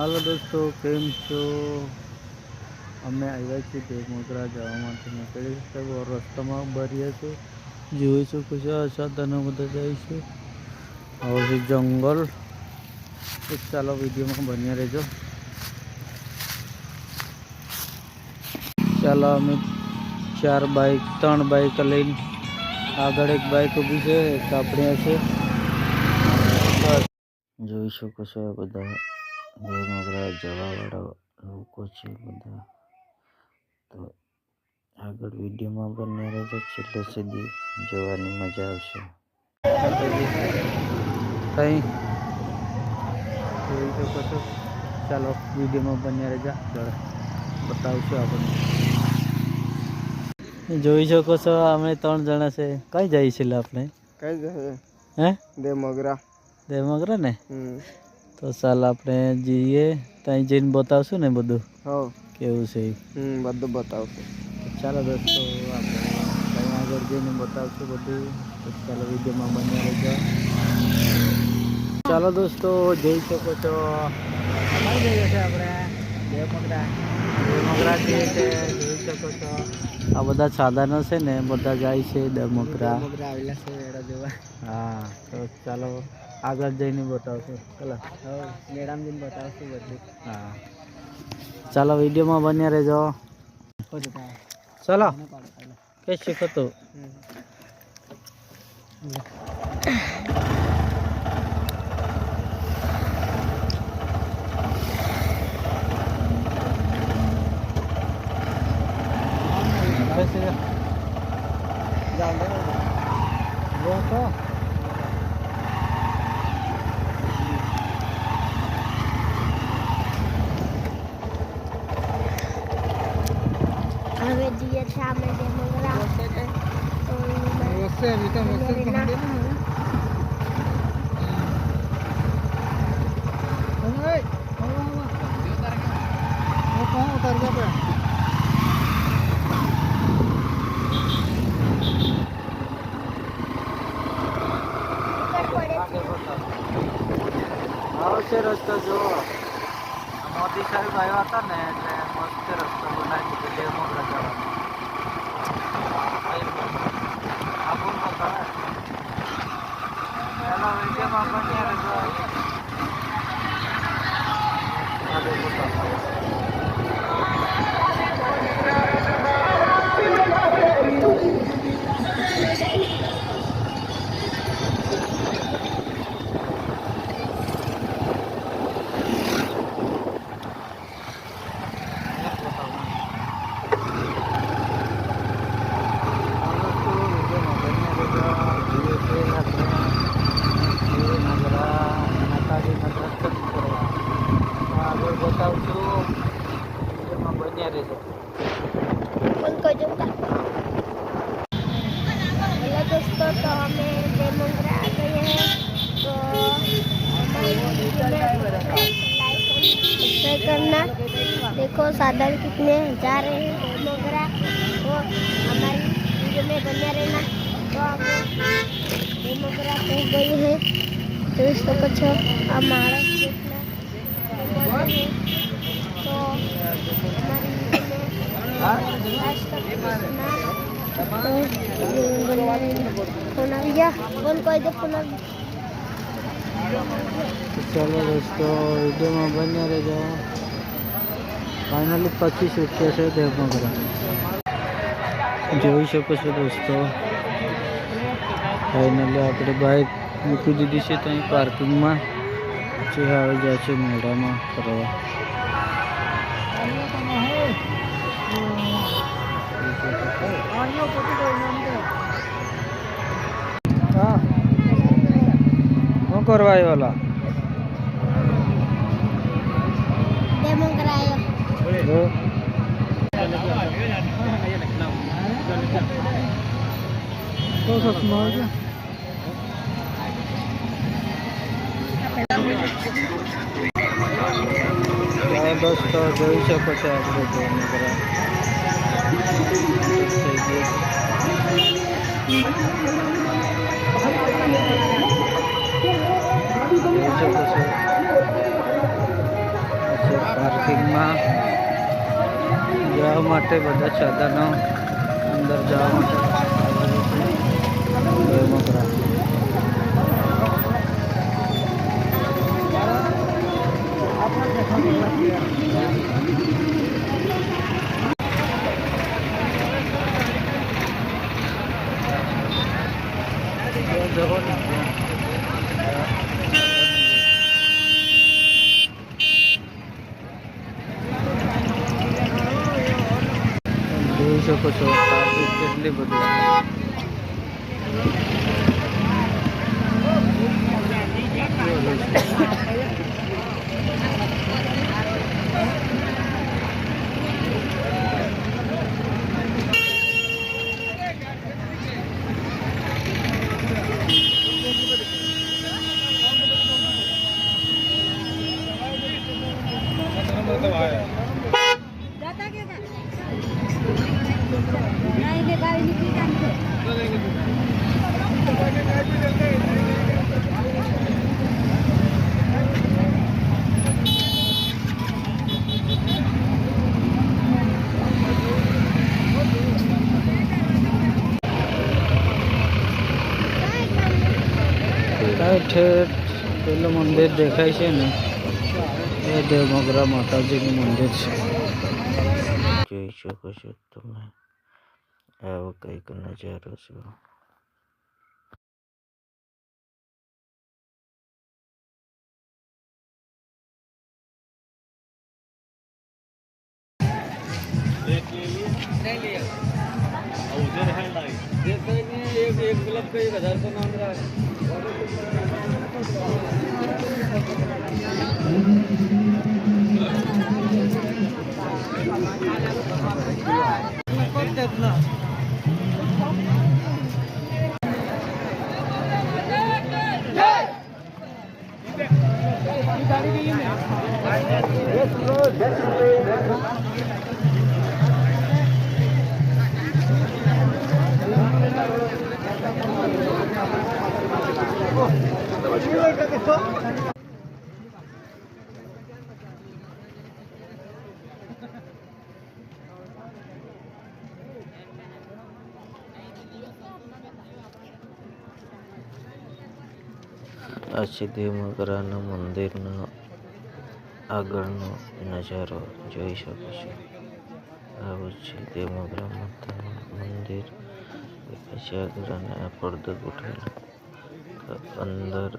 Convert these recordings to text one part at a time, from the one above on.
હાલો દોસ્તો, કેમ છો? અમે આવ્યા છીએ દેવમોગરા જવા માટે નીકળી છે. રસ્તામાં ભરીએ છે, જોઈ શકો છો. આ સાધનો બધા જાય છે. હવે છે જંગલ. તો ચાલો વિડીયોમાં બન્યા રહેજો. ચાલો અમે 3 બાઈક લઈને, આગળ એક બાઈક ઊભી છે, એક આપણી હશે. જોઈ શકો છો બધા દેવમોગરા જવાવાળા લોકો છે બધા. તો આગળ વિડીયોમાં બન્યા રહેજો, છેલ્લે સુધી જોવાની મજા આવશે. કઈ જોઈ શકો છો. ચાલો વિડીયોમાં બન્યા રહેજો, બતાવશું આપણને. જોઈ શકો છો અમે 3 જણા છે. કઈ જાય છે આપણે? કઈ જાય? હે, દેવમોગરા ને. તો ચાલ આપણે જઈએ, ત્યાં જઈને બતાવશું ને બધું. કેવું છે બધું બતાવશું. ચાલો દોસ્તો, આપણે ત્યાં આગળ જઈને બતાવશું બધું. તો ચાલો વિડીયોમાં બન્યા રહેજો. ચાલો દોસ્તો, જોઈ શકો છો કઈ જઈએ છે આપણે? દેવમોગરા જઈએ છે. જોઈ શકો છો આ બધા સાધનો છે ને, બધા જાય છે દેવમોગરા આવેલા છે મેળા જોવા. હા, તો ચાલો આગળ જઈને બતાવશું. ચાલો મેળામાં જઈને બતાવશું બધું. હા, ચાલો વિડીયોમાં બન્યા રહેજો. ચાલો કઈ શીખતો. હવે જઈએ છીએ અમે દેવમોગરા. આવશે રસ્તો જુઓ. મોદી સાહેબ આવ્યા હતા ને, એટલે મસ્ત રસ્તો બનાવી દીધો દેવમોગરા જવાનો. ચાલો વિડીયોમાં બન્યા રહેજો. બતાવશું, એમાં બન્યા રહેજો. હેલો દોસ્તો, તો અમે દેવમોગરા आ गए हैं. तो सब्सक्राइब करना. देखो साधन कितने जा रहे हैं देवमोगरा. तो हमारी वीडियो में बने रहना. तो हम देवमोगरा पहुंच गए हैं. तो इसको कुछ हमारा देखना. तो हमारी वीडियो में लास्ट तक देखना. फोन आ गया. फोन कोई दे फोन. ચાલો દોસ્તો, વિડીયોમાં બન્યા રહેજો. ફાઇનલી 25 રૂપિયા છે દેવમોગરા. જોઈ શકો છો દોસ્તો, ફાઇનલી આપણે બાઇક મૂકી દીધી છે ત્યાં પાર્કિંગમાં. પછી આવી જાય છે મેળામાં ફરવા. હા, શું કરવા આવ્યા? देवमोगरा आयो. તો સસમા હો ગયા. દોસ્તો જોઈ શકો છો આપણે દેવમોગરા થઈ ગયું. જોઈ શકો છો પાર્કિંગમાં જવા માટે બધા સાધનો અંદર જવા માટે દેવમોગરા. જોઈ શકો છો ટ્રાફિક કેટલી બધી ઠેઠ પેલું મંદિર દેખાય છે ને એ દેવમોગરા માતાજીનું મંદિર છે. જોઈ શકો છો તમે આવો કંઈક નજારો છે. एक गुलाब का 1000 का मांग रहा है. આ છે દેવમોગરાના મંદિરનો આગળનો નજારો જોઈ શકો છો. આવું છે દેવમોગરા માતાનું મંદિર. પછી આગળ અને આ પડદો ગોઠવેલો અંદર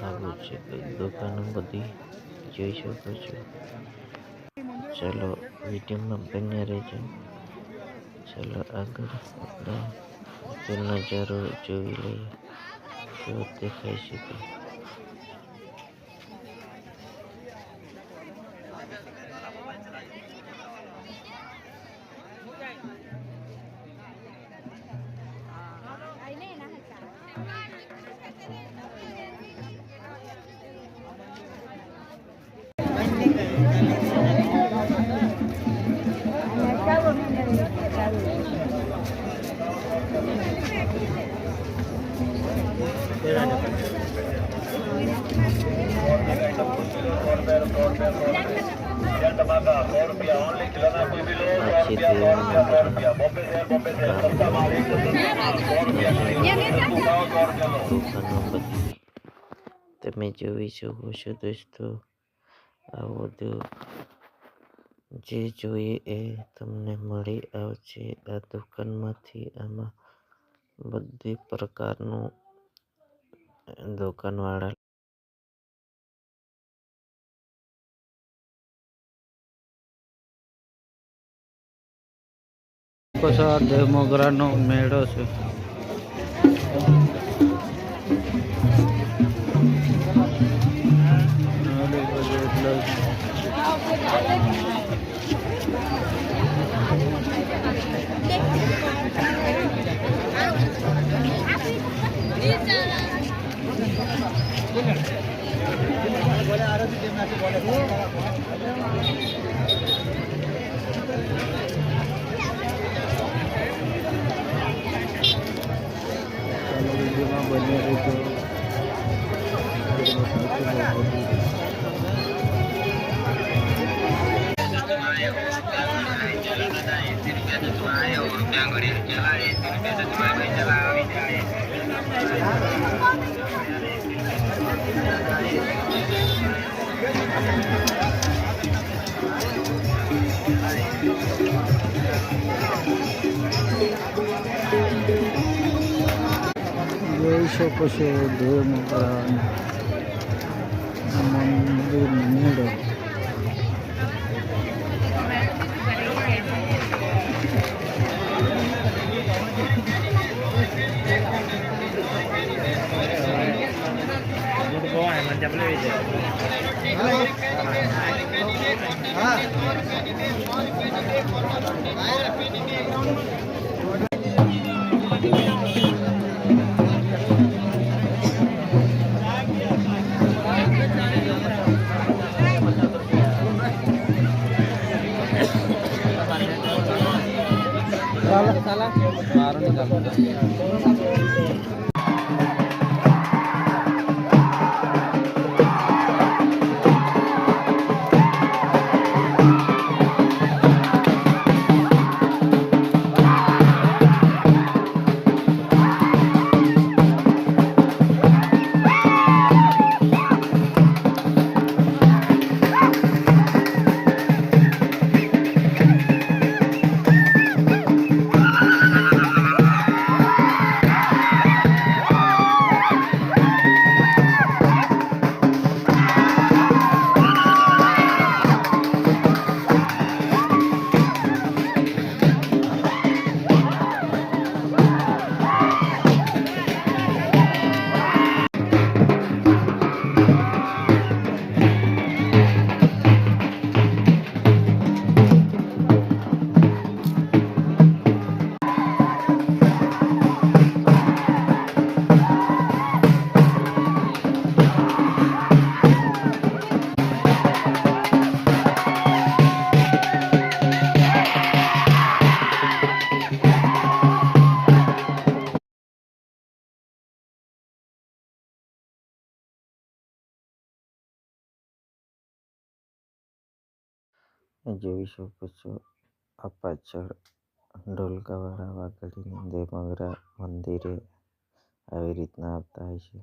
આવું છે. કઈ દુકાનો બધી જોઈ શકો છો. ચાલો વિડીયોમાં બન્યા રહેજો. ચાલો આગળ નજારો જોઈ લઈએ કેવો દેખાય છે તે. તમે જોઈ શકો છો દોસ્તો. આ બધું જે જોઈએ એ તમને મળી આવશે આ દુકાનમાંથી. આમાં બધી પ્રકારનું દુકાનવાળા દેવમોગરાનો મેળો છે. જોઈ શકો છો દેવ મોગરા મંદિરનો મેળો. salah baru nih. જોઈ શકો છો આ પાછળ ઢોલકાવાળા વાગડીને દેવમોગરા મંદિરે આવી રીતના આવતા હોય છે.